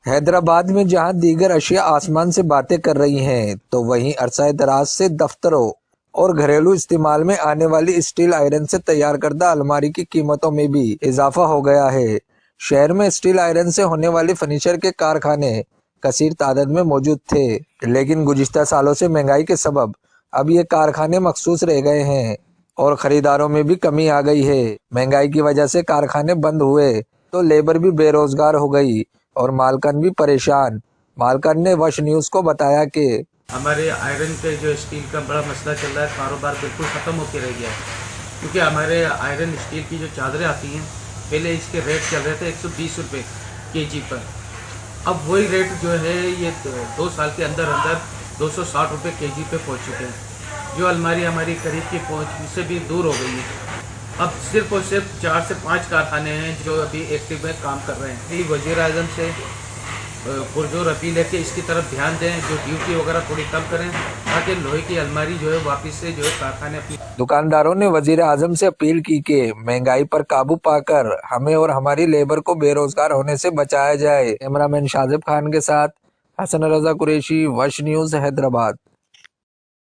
हैदराबाद में जहां दीगर अशिया आसमान से बातें कर रही हैं, तो वहीं अरसा दराज से दफ्तरों और घरेलू इस्तेमाल में आने वाली स्टील आयरन से तैयार करदा अलमारी की कीमतों में भी इजाफा हो गया है। शहर में स्टील आयरन से होने वाले फर्नीचर के कारखाने कसीर तादाद में मौजूद थे, लेकिन गुज़िश्ता सालों से महंगाई के सबब अब ये कारखाने मखसूस रह गए हैं और खरीदारों में भी कमी आ गई है। महंगाई की वजह से कारखाने बंद हुए तो लेबर भी बेरोजगार हो गई और मालकन भी परेशान। मालकन ने वश न्यूज़ को बताया कि हमारे आयरन के जो स्टील का बड़ा मसला चल रहा है, कारोबार बिल्कुल ख़त्म होकर रह गया है। क्योंकि हमारे आयरन स्टील की जो चादरें आती हैं, पहले इसके रेट चल रहे थे 120 रुपये केजी पर। अब वही रेट जो है ये 2 साल के अंदर अंदर 260 रुपये केजी पे पहुंच चुके हैं। जो अलमारी हमारी करीब की पहुंच से भी दूर हो गई है। अब सिर्फ और सिर्फ 4 से 5 कारखाने हैं जो अभी एक्टिव में काम कर रहे हैं। वज़ीर आज़म से पुरजोर अपील है कि इसकी तरफ ध्यान दें, जो ड्यूटी वगैरह थोड़ी कम करें, ताकि लोहे की अलमारी जो है वापस से जो है कारखाने अपनी। दुकानदारों ने वजीर आजम से अपील की कि महंगाई पर काबू पाकर हमें और हमारी लेबर को बेरोजगार होने से बचाया जाए। कैमरामैन शाजिब खान के साथ हसन रजा कुरैशी, वश न्यूज़, हैदराबाद।